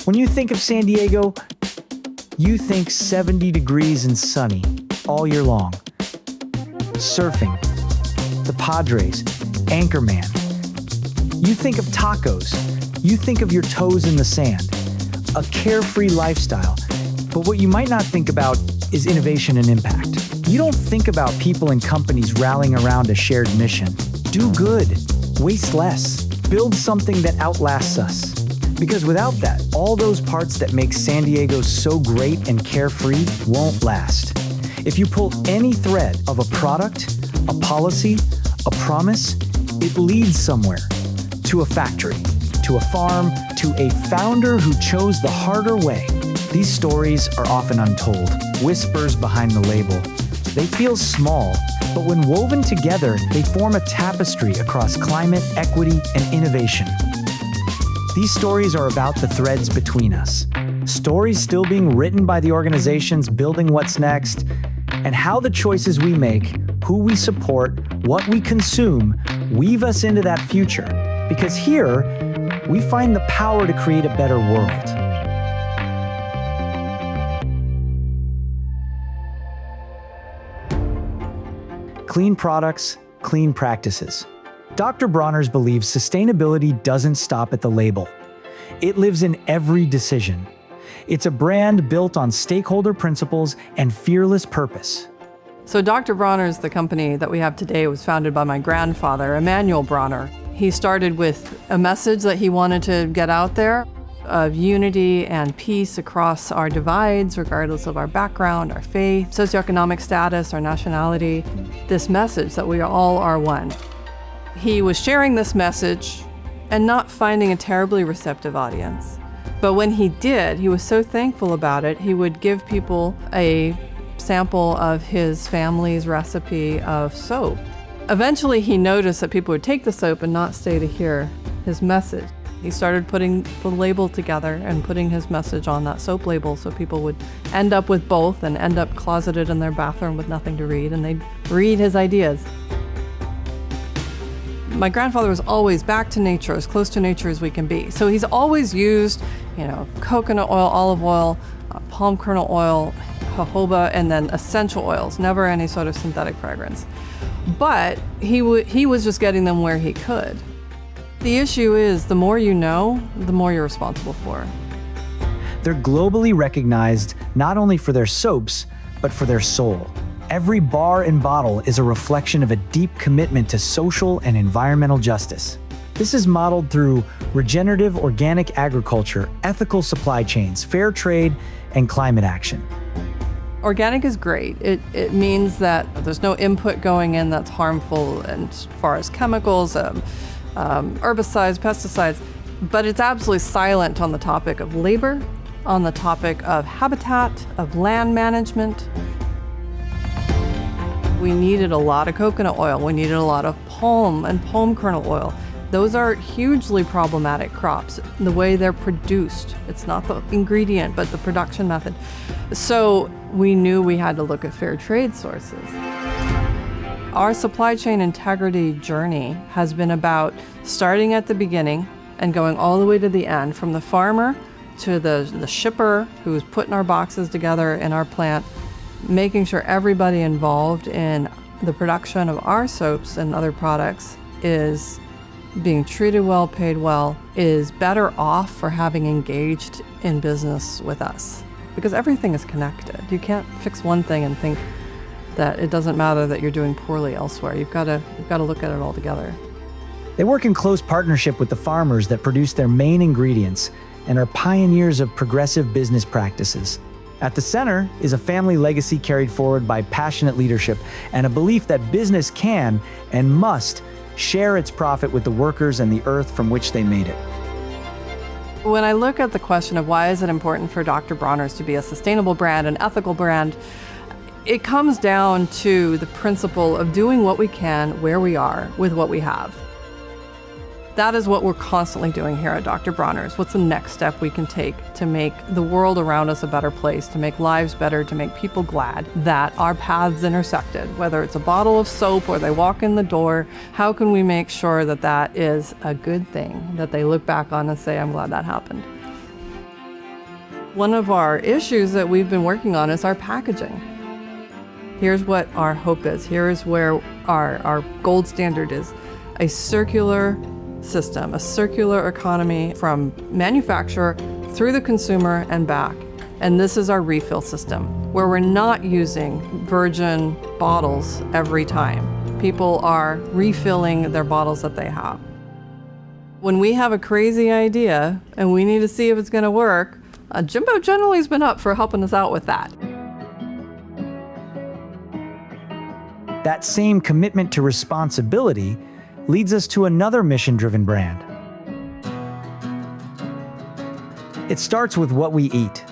When you think of San Diego, you think 70 degrees and sunny all year long. Surfing, the Padres, Anchorman. You think of tacos. You think of your toes in the sand. A carefree lifestyle. But what you might not think about is innovation and impact. You don't think about people and companies rallying around a shared mission. Do good, waste less, build something that outlasts us. Because without that, all those parts that make San Diego so great and carefree won't last. If you pull any thread of a product, a policy, a promise, it leads somewhere. To a factory, to a farm, to a founder who chose the harder way. These stories are often untold, whispers behind the label. They feel small, but when woven together, they form a tapestry across climate, equity, and innovation. These stories are about the threads between us. Stories still being written by the organizations building what's next, and how the choices we make, who we support, what we consume, weave us into that future. Because here, we find the power to create a better world. Clean products, clean practices. Dr. Bronner believes sustainability doesn't stop at the label. It lives in every decision. It's a brand built on stakeholder principles and fearless purpose. So Dr. Bronner's, the company that we have today, was founded by my grandfather, Emanuel Bronner. He started with a message that he wanted to get out there of unity and peace across our divides, regardless of our background, our faith, socioeconomic status, our nationality, this message that we all are one. He was sharing this message and not finding a terribly receptive audience. But when he did, he was so thankful about it, he would give people a sample of his family's recipe of soap. Eventually, he noticed that people would take the soap and not stay to hear his message. He started putting the label together and putting his message on that soap label so people would end up with both and end up closeted in their bathroom with nothing to read, and they'd read his ideas. My grandfather was always back to nature, as close to nature as we can be. So he's always used, coconut oil, olive oil, palm kernel oil, jojoba, and then essential oils, never any sort of synthetic fragrance. But he was just getting them where he could. The issue is, the more you know, the more you're responsible for. They're globally recognized not only for their soaps, but for their soul. Every bar and bottle is a reflection of a deep commitment to social and environmental justice. This is modeled through regenerative organic agriculture, ethical supply chains, fair trade, and climate action. Organic is great. It means that there's no input going in that's harmful as far as chemicals, herbicides, pesticides, but it's absolutely silent on the topic of labor, on the topic of habitat, of land management. We needed a lot of coconut oil. We needed a lot of palm and palm kernel oil. Those are hugely problematic crops, the way they're produced. It's not the ingredient, but the production method. So we knew we had to look at fair trade sources. Our supply chain integrity journey has been about starting at the beginning and going all the way to the end, from the farmer to the shipper who's putting our boxes together in our plant, making sure everybody involved in the production of our soaps and other products is being treated well, paid well, is better off for having engaged in business with us. Because everything is connected. You can't fix one thing and think that it doesn't matter that you're doing poorly elsewhere. You've got to look at it all together. They work in close partnership with the farmers that produce their main ingredients and are pioneers of progressive business practices. At the center is a family legacy carried forward by passionate leadership and a belief that business can and must share its profit with the workers and the earth from which they made it. When I look at the question of why is it important for Dr. Bronner's to be a sustainable brand, an ethical brand, it comes down to the principle of doing what we can where we are with what we have. That is what we're constantly doing here at Dr. Bronner's. What's the next step we can take to make the world around us a better place, to make lives better, to make people glad that our paths intersected, whether it's a bottle of soap or they walk in the door, how can we make sure that that is a good thing, that they look back on and say, I'm glad that happened. One of our issues that we've been working on is our packaging. Here's what our hope is. Here's where our gold standard is. A circular system, a circular economy from manufacturer through the consumer and back. And this is our refill system, where we're not using virgin bottles every time. People are refilling their bottles that they have. When we have a crazy idea and we need to see if it's going to work, Jimbo generally has been up for helping us out with that. That same commitment to responsibility leads us to another mission-driven brand. It starts with what we eat.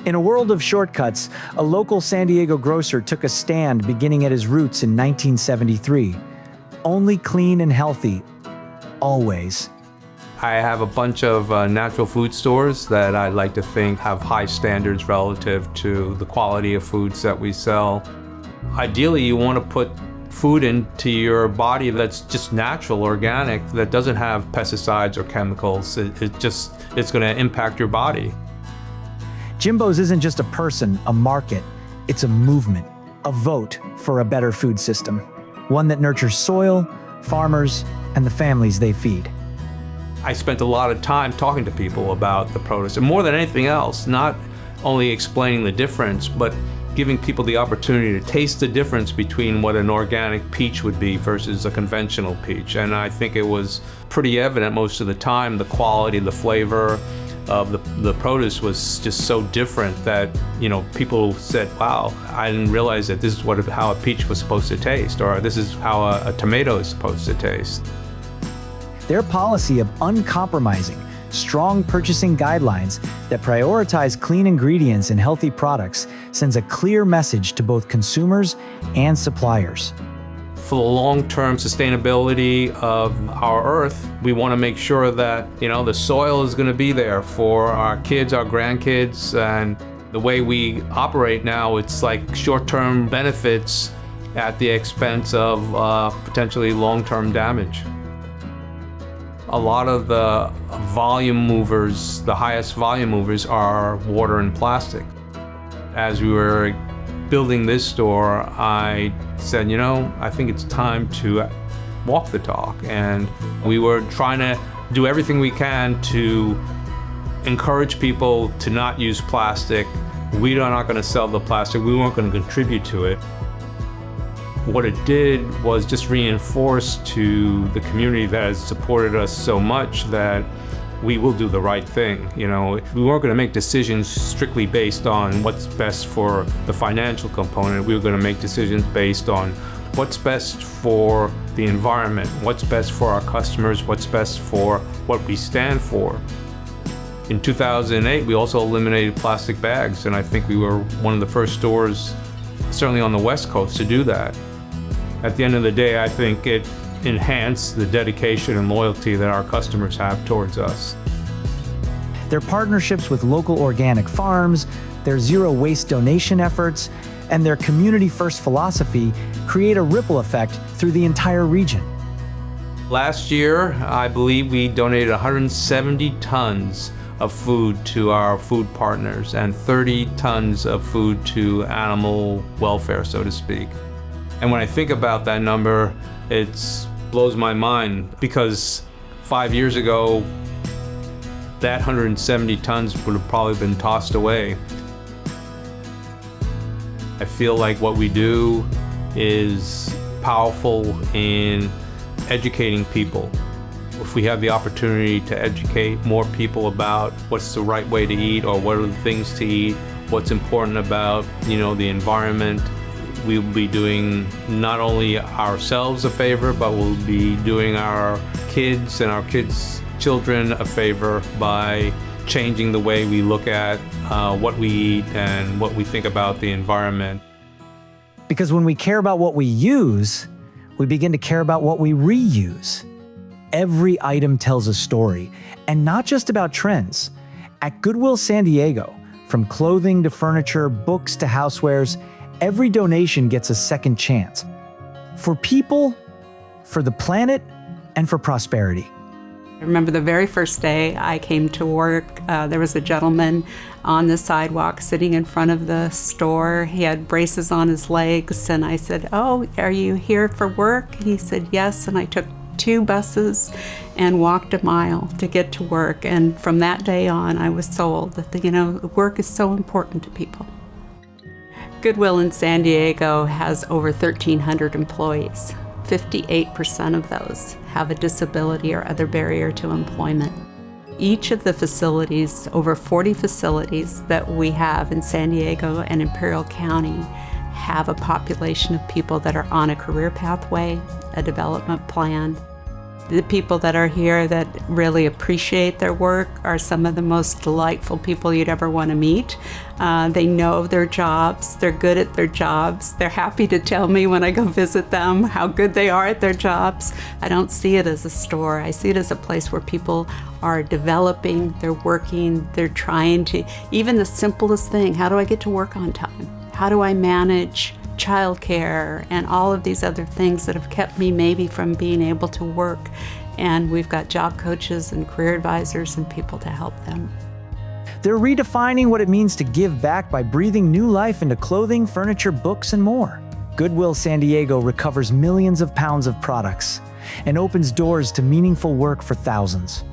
In a world of shortcuts, a local San Diego grocer took a stand beginning at his roots in 1973. Only clean and healthy, always. I have a bunch of natural food stores that I like to think have high standards relative to the quality of foods that we sell. Ideally, you want to put food into your body that's just natural, organic, that doesn't have pesticides or chemicals. It's going to impact your body. Jimbo's isn't just a person, a market. It's a movement, a vote for a better food system. One that nurtures soil, farmers, and the families they feed. I spent a lot of time talking to people about the produce, and more than anything else, not only explaining the difference, but giving people the opportunity to taste the difference between what an organic peach would be versus a conventional peach. And I think it was pretty evident most of the time, the quality, the flavor of the produce was just so different that, people said, wow, I didn't realize that this is how a peach was supposed to taste, or this is how a tomato is supposed to taste. Their policy of uncompromising, strong purchasing guidelines that prioritize clean ingredients and healthy products sends a clear message to both consumers and suppliers. For the long-term sustainability of our earth, we want to make sure that, the soil is going to be there for our kids, our grandkids, and the way we operate now, it's like short-term benefits at the expense of potentially long-term damage. A lot of the volume movers, the highest volume movers, are water and plastic. As we were building this store, I said, I think it's time to walk the talk. And we were trying to do everything we can to encourage people to not use plastic. We are not going to sell the plastic. We weren't going to contribute to it. What it did was just reinforce to the community that has supported us so much that we will do the right thing. We weren't going to make decisions strictly based on what's best for the financial component. We were going to make decisions based on what's best for the environment, what's best for our customers, what's best for what we stand for. In 2008, we also eliminated plastic bags, and I think we were one of the first stores, certainly on the West Coast, to do that. At the end of the day, I think it enhanced the dedication and loyalty that our customers have towards us. Their partnerships with local organic farms, their zero waste donation efforts, and their community-first philosophy create a ripple effect through the entire region. Last year, I believe we donated 170 tons of food to our food partners and 30 tons of food to animal welfare, so to speak. And when I think about that number, it blows my mind, because 5 years ago, that 170 tons would have probably been tossed away. I feel like what we do is powerful in educating people. If we have the opportunity to educate more people about what's the right way to eat, or what are the things to eat, what's important about, the environment, we'll be doing not only ourselves a favor, but we'll be doing our kids and our kids' children a favor by changing the way we look at what we eat and what we think about the environment. Because when we care about what we use, we begin to care about what we reuse. Every item tells a story, and not just about trends. At Goodwill San Diego, from clothing to furniture, books to housewares, every donation gets a second chance. For people, for the planet, and for prosperity. I remember the very first day I came to work, there was a gentleman on the sidewalk sitting in front of the store. He had braces on his legs, and I said, "Oh, are you here for work?" And he said, "Yes," and I took 2 buses and walked a mile to get to work. And from that day on, I was sold that, work is so important to people. Goodwill in San Diego has over 1,300 employees. 58% of those have a disability or other barrier to employment. Each of the facilities, over 40 facilities that we have in San Diego and Imperial County, have a population of people that are on a career pathway, a development plan. The people that are here that really appreciate their work are some of the most delightful people you'd ever want to meet. They know their jobs, they're good at their jobs, they're happy to tell me when I go visit them how good they are at their jobs. I don't see it as a store, I see it as a place where people are developing, they're working, they're trying to, even the simplest thing, how do I get to work on time? How do I manage childcare and all of these other things that have kept me maybe from being able to work? And we've got job coaches and career advisors and people to help them. They're redefining what it means to give back by breathing new life into clothing, furniture, books, and more. Goodwill San Diego recovers millions of pounds of products and opens doors to meaningful work for thousands.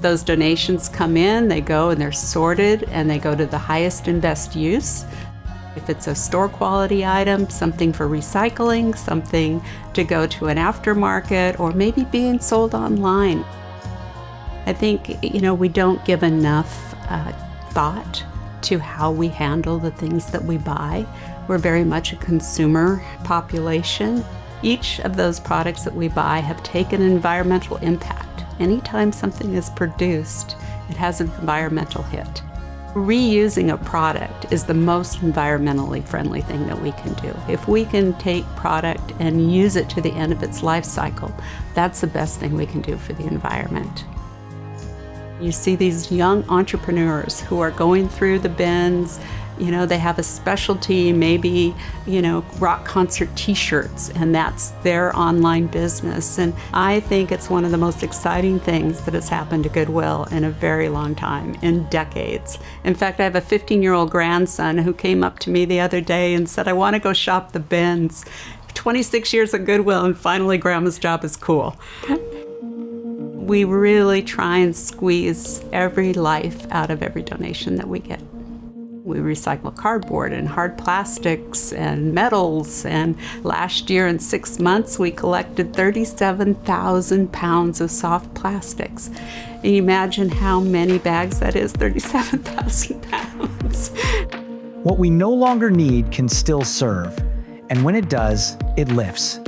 Those donations come in, they go and they're sorted, and they go to the highest and best use. If it's a store quality item, something for recycling, something to go to an aftermarket, or maybe being sold online. I think, we don't give enough thought to how we handle the things that we buy. We're very much a consumer population. Each of those products that we buy have taken an environmental impact. Anytime something is produced, it has an environmental hit. Reusing a product is the most environmentally friendly thing that we can do. If we can take product and use it to the end of its life cycle, that's the best thing we can do for the environment. You see these young entrepreneurs who are going through the bins, they have a specialty, maybe, rock concert t-shirts, and that's their online business. And I think it's one of the most exciting things that has happened to Goodwill in a very long time, in decades. In fact, I have a 15-year-old grandson who came up to me the other day and said, "I want to go shop the bins. 26 years at Goodwill, and finally Grandma's job is cool." We really try and squeeze every life out of every donation that we get. We recycle cardboard and hard plastics and metals, and last year in 6 months we collected 37,000 pounds of soft plastics. And you imagine how many bags that is, 37,000 pounds. What we no longer need can still serve, and when it does, it lifts.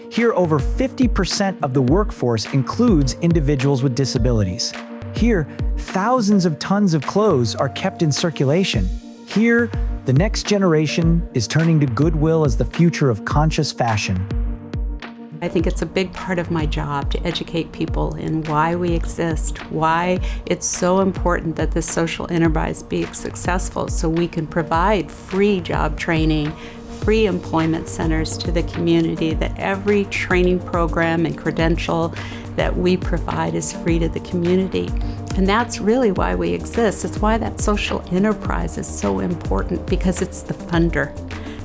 Here, over 50% of the workforce includes individuals with disabilities. Here, thousands of tons of clothes are kept in circulation. Here, the next generation is turning to Goodwill as the future of conscious fashion. I think it's a big part of my job to educate people in why we exist, why it's so important that this social enterprise be successful, so we can provide free job training, free employment centers to the community, that every training program and credential that we provide is free to the community. And that's really why we exist. It's why that social enterprise is so important, because it's the funder.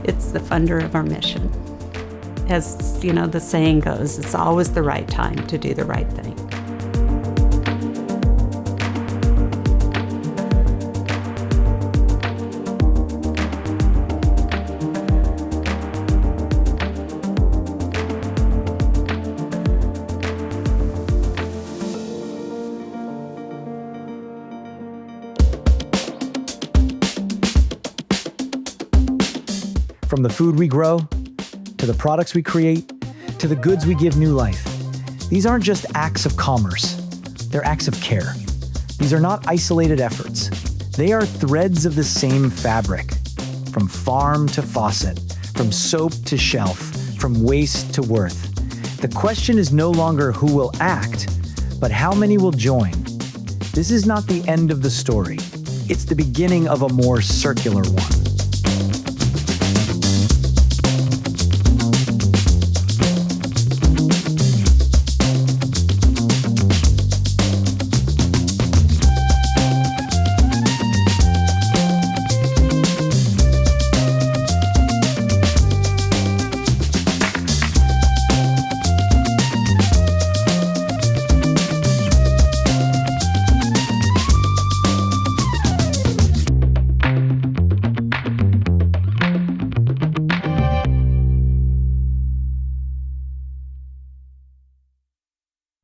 It's the funder of our mission. As the saying goes, it's always the right time to do the right thing. From the food we grow, to the products we create, to the goods we give new life. These aren't just acts of commerce, they're acts of care. These are not isolated efforts. They are threads of the same fabric. From farm to faucet, from soap to shelf, from waste to worth. The question is no longer who will act, but how many will join. This is not the end of the story. It's the beginning of a more circular one.